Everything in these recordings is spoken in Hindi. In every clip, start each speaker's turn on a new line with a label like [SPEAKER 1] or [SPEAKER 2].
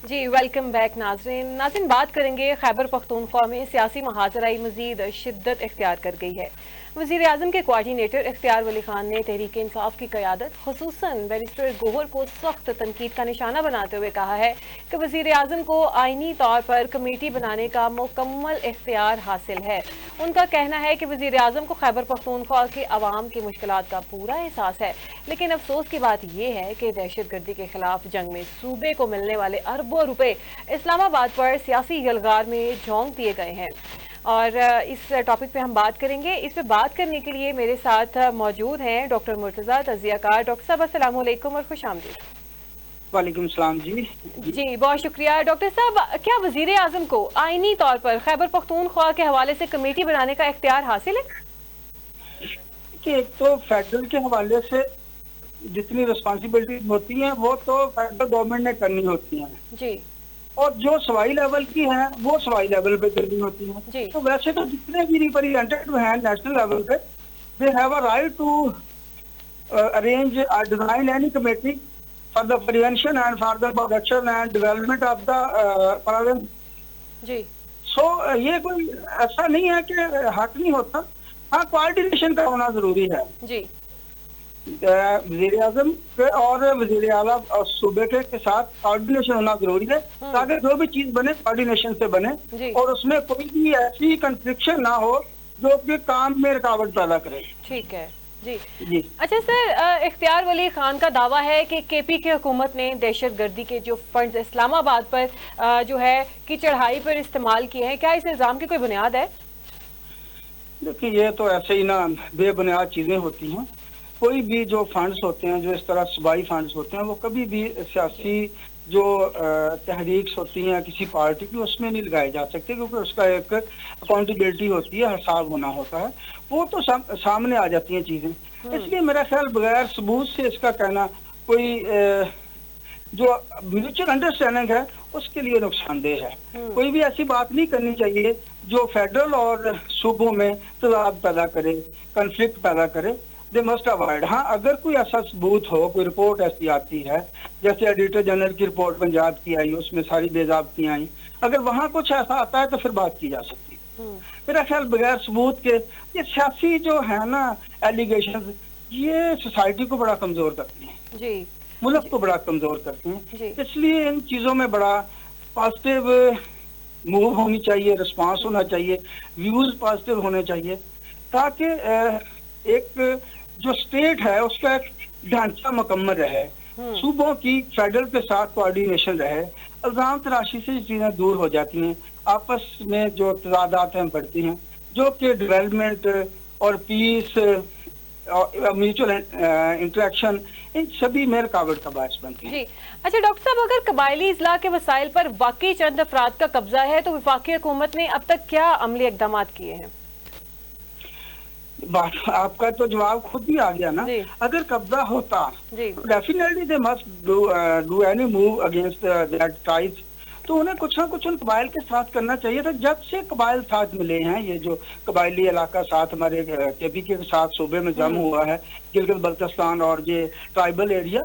[SPEAKER 1] जी वेलकम बैक नाज़रीन। बात करेंगे खैबर पख्तूनख्वा में सियासी महाजराई मजीद शिद्दत इख्तियार कर गई है। वज़ीर आज़म के कोआर्डिनेटर इख्तियार वली खान ने तहरीक इंसाफ की क़यादत खुसूसन बैरिस्टर गोहर को सख्त तनकीद का निशाना बनाते हुए कहा है कि वज़ीर आज़म को आइनी तौर पर कमेटी बनाने का मुकम्मल इख्तियार हासिल है। उनका कहना है कि वज़ीर आज़म को खैबर पख्तूनख्वा के अवाम की मुश्किलात का पूरा एहसास है, लेकिन अफसोस की बात यह है कि दहशत गर्दी के खिलाफ जंग में सूबे को मिलने वाले अरबों रुपए इस्लामाबाद पर सियासी यलगार में झोंक दिए गए हैं। और इस टॉपिक पे हम बात करेंगे। इस पे बात करने के लिए मेरे साथ मौजूद हैं डॉक्टर मुर्तज़ा तज़ियाकार। डॉक्टर साहब अस्सलाम वालेकुम और खुश आमदीद।
[SPEAKER 2] वालेकुम सलाम जी।
[SPEAKER 1] जी बहुत शुक्रिया। डॉक्टर साहब, क्या वज़ीर आज़म को आईनी तौर पर खैबर पख्तूनख्वा के हवाले से कमेटी बनाने का इख्तियार हासिल है?
[SPEAKER 2] कि एक तो फेडरल के हवाले से जितनी रिस्पॉन्सिबिलिटी होती हैं वो तो फेडरल गवर्नमेंट ने करनी होती हैं
[SPEAKER 1] जी
[SPEAKER 2] और जो सवाई लेवल की हैं वो सवाई लेवल पे करनी होती
[SPEAKER 1] जी।
[SPEAKER 2] हैं। तो वैसे तो जितने भी रिप्रेजेंटेटिव हैं नेशनल लेवल पे, they have a right to arrange design any committee for the prevention and for the production and development of the
[SPEAKER 1] जी।
[SPEAKER 2] सो ये कोई ऐसा नहीं है कि हक नहीं होता। हाँ, कोऑर्डिनेशन का होना जरूरी है
[SPEAKER 1] जी
[SPEAKER 2] वज़ीर आज़म के और वज़ीर आला और सूबे के साथ कोऑर्डिनेशन होना जरूरी है ताकि जो भी चीज बने कोऑर्डिनेशन से बने और उसमें कोई भी ऐसी कंफ्लिक्शन ना हो जो कि काम में रुकावट पैदा करे।
[SPEAKER 1] ठीक है जी
[SPEAKER 2] जी।
[SPEAKER 1] अच्छा सर, इख्तियार वली खान का दावा है कि केपी की हुकूमत ने दहशत गर्दी के जो फंड्स इस्लामाबाद पर जो है कि चढ़ाई पर इस्तेमाल किए हैं। क्या इस इल्जाम की कोई बुनियाद है?
[SPEAKER 2] देखिए, ये तो ऐसे ही ना बेबुनियाद चीजें होती हैं। कोई भी जो फंड्स होते हैं, जो इस तरह सूबाई फंड्स होते हैं, वो कभी भी सियासी जो तहरीक होती हैं किसी पार्टी की उसमें नहीं लगाए जा सकते, क्योंकि उसका एक अकाउंटेबिलिटी होती है, हिसाब होना होता है। वो तो सामने आ जाती हैं चीजें। इसलिए मेरा ख्याल बगैर सबूत से इसका कहना कोई जो म्यूचुअल अंडरस्टैंडिंग है उसके लिए नुकसानदेह है। कोई भी ऐसी बात नहीं करनी चाहिए जो फेडरल और सूबों में तनाव पैदा करे, कंफ्लिक्ट पैदा करे। They must avoid. हाँ, अगर कोई ऐसा सबूत हो, कोई रिपोर्ट ऐसी आती है, जैसे एडिटर जनरल की रिपोर्ट पंजाब की आई, उसमें सारी बेजाबतियां आई, अगर वहां कुछ ऐसा आता है तो फिर बात की जा सकती है। मेरा ख्याल बगैर सबूत के ये सियासी जो है ना एलिगेशन, ये सोसाइटी को बड़ा कमजोर करती है
[SPEAKER 1] जी,
[SPEAKER 2] मुल्क को बड़ा कमजोर करते हैं। इसलिए इन चीजों में बड़ा पॉजिटिव मूव होनी चाहिए, रिस्पांस होना चाहिए, व्यूज पॉजिटिव होने चाहिए, ताकि एक जो स्टेट है उसका एक ढांचा मुकम्मल रहे, सूबों की फेडरल के साथ कोऑर्डिनेशन रहे, इल्जाम तराशी से चीजें दूर हो जाती हैं, आपस में जो तजादात हैं बढ़ती हैं, जो कि डेवलपमेंट और पीस, म्यूचुअल इंटरेक्शन, इन सभी में रुकावट का बायस बनती है।
[SPEAKER 1] जी अच्छा डॉक्टर साहब, अगर कबायली इजला के वसाइल पर वाकई चंद अफराद का कब्जा है तो वफाकी हुकूमत ने अब तक क्या अमली इकदाम किए हैं?
[SPEAKER 2] बात आपका तो जवाब खुद ही आ गया ना। अगर कब्जा होता definitely they must do any move against that tribes. तो उन्हें कुछ ना कुछ उन कबाइल के साथ करना चाहिए था। जब से कबाइल साथ मिले हैं, ये जो कबाइली इलाका साथ हमारे केपी के साथ सूबे में जम हुआ है, गिलगित बल्तिस्तान और ये ट्राइबल एरिया,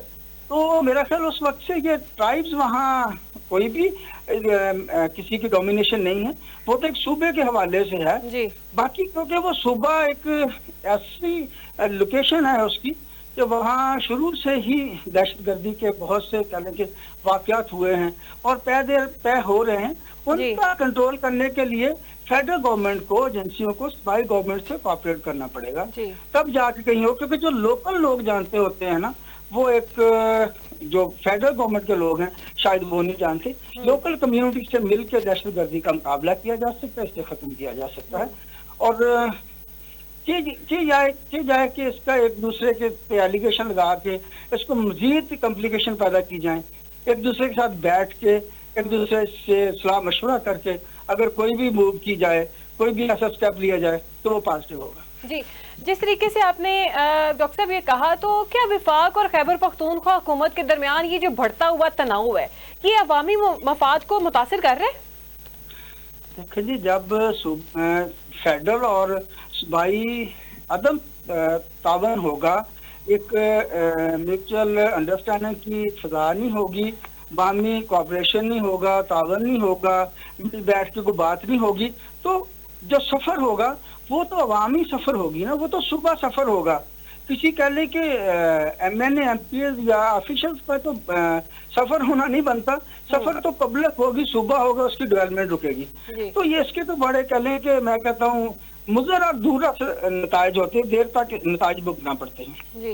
[SPEAKER 2] तो मेरा ख्याल उस वक्त से ये ट्राइब्स वहाँ कोई भी किसी की डोमिनेशन नहीं है, वो तो एक सूबे के हवाले से है जी। बाकी क्योंकि वो सूबा एक ऐसी लोकेशन है उसकी कि वहाँ शुरू से ही दहशतगर्दी के बहुत से कहने के वाकयात हुए हैं और तय हो रहे हैं। उनका कंट्रोल करने के लिए फेडरल गवर्नमेंट को, एजेंसियों को सूबाई गवर्नमेंट से कोऑपरेट करना पड़ेगा, तब जाके कहीं हो। क्योंकि जो लोकल लोग जानते होते हैं ना, वो एक जो फेडरल गवर्नमेंट के लोग हैं शायद वो नहीं जानते। लोकल कम्युनिटी से मिलकर दहशतगर्दी का मुकाबला किया जा सकता है, इसे खत्म किया जा सकता है और की जाए कि इसका एक दूसरे के एलिगेशन लगा के इसको मजीद कॉम्प्लिकेशन पैदा की जाए। एक दूसरे के साथ बैठ के एक दूसरे से सलाह मशवरा करके अगर कोई भी मूव की जाए, कोई भी ऐसा स्टेप लिया जाए तो वो पॉजिटिव होगा।
[SPEAKER 1] जी, जिस तरीके से आपने डॉक्टर साहब ये कहा, तो क्या विफाक और खैबर पख्तूनख्वा हुकूमत के दरमियान ये जो बढ़ता हुआ तनाव है, ये अवामी मफाद को मुतासिर कर रहे हैं?
[SPEAKER 2] देखिए जी, जब फेडरल और सूबाई अदम तावन होगा, एक म्यूचुअल अंडरस्टैंडिंग की फजा नहीं होगी बाहमी कॉपरेशन नहीं होगा, तावन नहीं होगा, मिल बैठ के कोई बात नहीं होगी, तो जो सफर होगा वो तो अवामी सफर होगी ना, वो तो सुबह सफर होगा। किसी कह ले कि MNA MPs या ऑफिशियल्स पर तो सफर होना नहीं बनता, सफर तो पब्लिक होगी, सुबह होगा, उसकी डेवलपमेंट रुकेगी। तो ये इसके तो बड़े कह लें कि मैं कहता हूँ मुज़र और दूर नताइज होते हैं, देर तक नताइज भुगतना पड़ते हैं।
[SPEAKER 1] जी,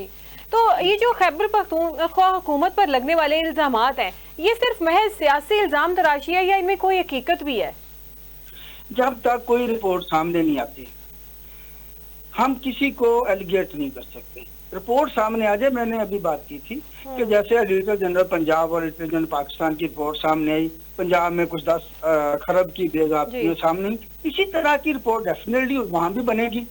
[SPEAKER 1] तो ये जो खैबर पख्तूनख्वा हुकूमत पर लगने वाले इल्जामात हैं, ये सिर्फ महज सियासी इल्जाम तराशी है या इनमें कोई हकीकत भी है?
[SPEAKER 2] जब तक कोई रिपोर्ट सामने नहीं आती हम किसी को एलिगेट नहीं कर सकते। रिपोर्ट सामने आ जाए, मैंने अभी बात की थी कि जैसे ऑडिटर जनरल पंजाब और ऑडिटर जनरल पाकिस्तान की रिपोर्ट सामने आई, पंजाब में कुछ 10 खरब की बेज़ाब्तियां सामने आई, इसी तरह की रिपोर्ट डेफिनेटली वहां भी बनेगी।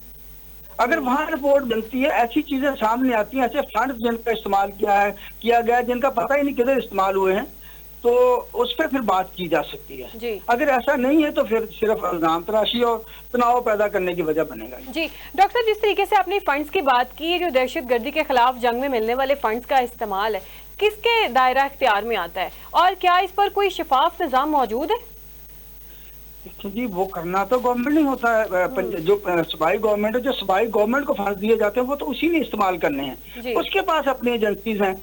[SPEAKER 2] अगर वहां रिपोर्ट बनती है, ऐसी चीजें सामने आती हैं, ऐसे फंड जिनका इस्तेमाल किया गया जिनका पता ही नहीं किधर इस्तेमाल हुए हैं, तो उस पर फिर बात की जा सकती है। अगर ऐसा नहीं है तो फिर सिर्फ इल्जाम तराशी और तनाव पैदा करने की वजह बनेगा।
[SPEAKER 1] जी डॉक्टर, जिस तरीके से आपने फंड्स की बात की है, जो दहशतगर्दी के खिलाफ जंग में मिलने वाले फंड्स का इस्तेमाल है, किसके दायरा इख्तियार में आता है और क्या इस पर कोई शफाफ निजाम मौजूद है?
[SPEAKER 2] जी, वो करना तो गवर्नमेंट नहीं होता है, जो सूबाई गवर्नमेंट है, जो सूबाई गवर्नमेंट को फंड दिए जाते हैं वो तो उसी ने इस्तेमाल करने हैं। उसके पास अपनी एजेंसीज हैं,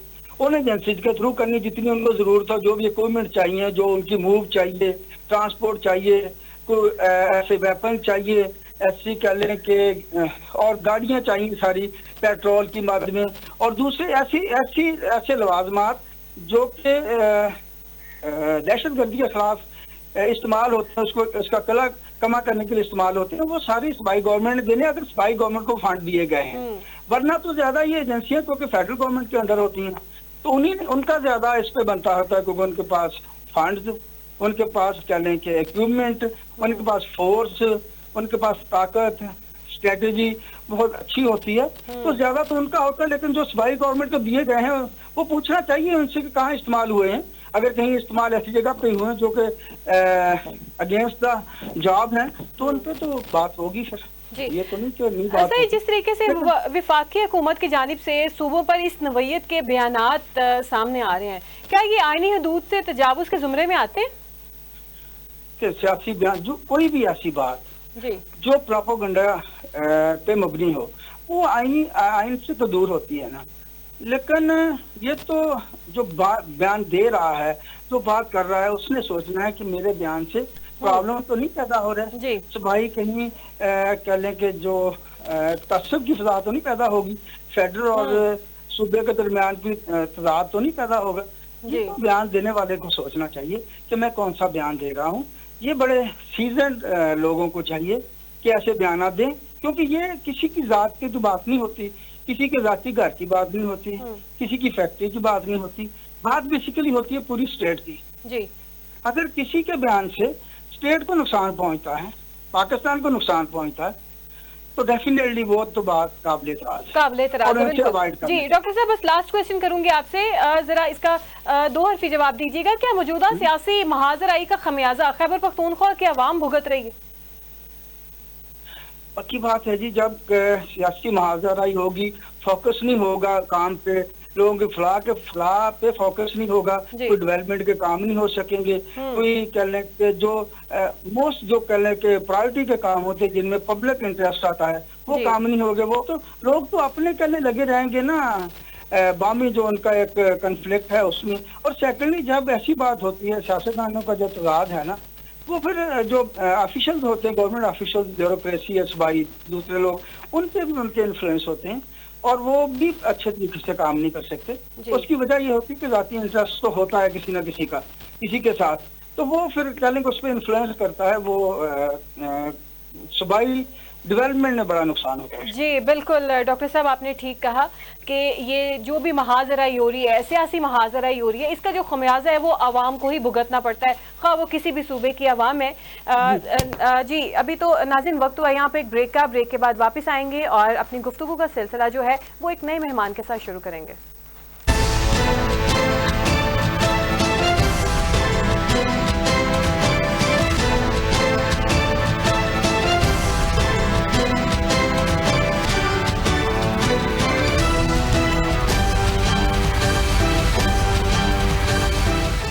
[SPEAKER 2] उन एजेंसीज के थ्रू करनी जितनी उनको जरूरत हो, जो भी इक्विपमेंट चाहिए, जो उनकी मूव चाहिए, ट्रांसपोर्ट चाहिए, कोई ऐसे वेपन चाहिए, ऐसी कह लें कि और गाड़ियां चाहिए सारी पेट्रोल की मद में, और दूसरे ऐसे लवाजमात जो कि दहशतगर्दी के खिलाफ इस्तेमाल होते हैं, उसको इसका कला कमा करने के लिए इस्तेमाल होते हैं, वो सारी सूबाई गवर्नमेंट ने देने, अगर सूबाई गवर्नमेंट को फंड दिए गए हैं। वरना तो ज्यादा ये एजेंसियां क्योंकि फेडरल गवर्नमेंट के अंडर होती हैं, तो उनका ज्यादा इस पे बनता होता है, क्योंकि उनके पास फंड, उनके पास कह लें कि इक्विपमेंट, उनके पास फोर्स, उनके पास ताकत, स्ट्रेटेजी बहुत अच्छी होती है, तो ज्यादा तो उनका होता है। लेकिन जो सूबाई गवर्नमेंट को दिए गए हैं वो पूछना चाहिए उनसे कि कहाँ इस्तेमाल हुए हैं। अगर कहीं इस्तेमाल ऐसी जगह पे हुए हैं जो कि अगेंस्ट द जॉब है, तो उन पे तो बात होगी फिर। ये तो नहीं कि नहीं बात
[SPEAKER 1] होगी। जिस तरीके से विफाकी हुकूमत की जानिब से सूबों पर इस नवैयत के बयानात सामने आ रहे हैं, क्या ये आईनी हदूद से तजावुज के जुमरे में आते हैं?
[SPEAKER 2] कि सियासी बयान, जो कोई भी ऐसी बात जो प्रोपेगेंडा पे मबनी हो, वो आइन से तो दूर होती है ना। लेकिन ये तो जो बयान दे रहा है, जो बात कर रहा है, उसने सोचना है कि मेरे बयान से प्रॉब्लम तो नहीं पैदा हो रहा है, भाई कहीं कह लें कि जो तसब की फजा तो नहीं पैदा होगी, फेडरल और सूबे के दरमियान की तजाद तो नहीं पैदा होगा। ये तो बयान देने वाले को सोचना चाहिए कि मैं कौन सा बयान दे रहा हूँ। ये बड़े सीजन लोगों को चाहिए कि ऐसे बयान दें, क्योंकि ये किसी की जात की तो बात नहीं होती, किसी के जाती घर की बात नहीं होती, किसी की फैक्ट्री की बात नहीं होती, बात बेसिकली होती है पूरी स्टेट की। अगर किसी के बयान से स्टेट को नुकसान पहुंचता है, पाकिस्तान को नुकसान पहुंचता है, तो डेफिनेटली वो तो बात काबिल तराज है।
[SPEAKER 1] जी डॉक्टर साहब, बस लास्ट क्वेश्चन करूंगी आपसे, जरा इसका 2 हरफी जवाब दीजिएगा। क्या मौजूदा सियासी महाजराई का खमियाजा खैबर पख्तूनख्वा की आवाम भुगत रही है?
[SPEAKER 2] पक्की बात है जी, जब सियासी महाजराई होगी, फोकस नहीं होगा काम पे, लोगों की फलाह पे फोकस नहीं होगा, कोई डेवलपमेंट के काम नहीं हो सकेंगे, कोई कह लें कि जो मोस्ट जो कह लें कि प्रायोरिटी के काम होते हैं जिनमें पब्लिक इंटरेस्ट आता है, वो काम नहीं होंगे, वो तो लोग तो अपने कहने लगे रहेंगे ना, बामी जो उनका एक कन्फ्लिक्ट है उसमें। और सेकेंडली जब ऐसी बात होती है, सियासतदानों का जो तजाद है ना, वो फिर जो ऑफिशियल्स होते हैं, गवर्नमेंट ऑफिशियल्स, ब्यूरोक्रेसी, एसबाई, दूसरे लोग, उन पे भी उनके इन्फ्लुएंस होते हैं और वो भी अच्छे तरीके से काम नहीं कर सकते। उसकी वजह ये होती है कि जाती इंटरेस्ट तो होता है किसी ना किसी का, किसी के साथ, तो वो फिर कह लें उस पर इन्फ्लुएंस करता है, वो सूबाई डेवलपमेंट में बड़ा नुकसान होता है।
[SPEAKER 1] जी बिल्कुल डॉक्टर साहब, आपने ठीक कहा कि ये जो भी महाजराई हो रही है, सियासी महाजराई हो रही है, इसका जो खमियाजा है वो आवाम को ही भुगतना पड़ता है, खा वो किसी भी सूबे की आवाम है। जी अभी तो नाज़रीन वक्त हुआ यहाँ पे एक ब्रेक का, ब्रेक के बाद वापस आएंगे और अपनी गुफ्तगू का सिलसिला जो है वो एक नए मेहमान के साथ शुरू करेंगे।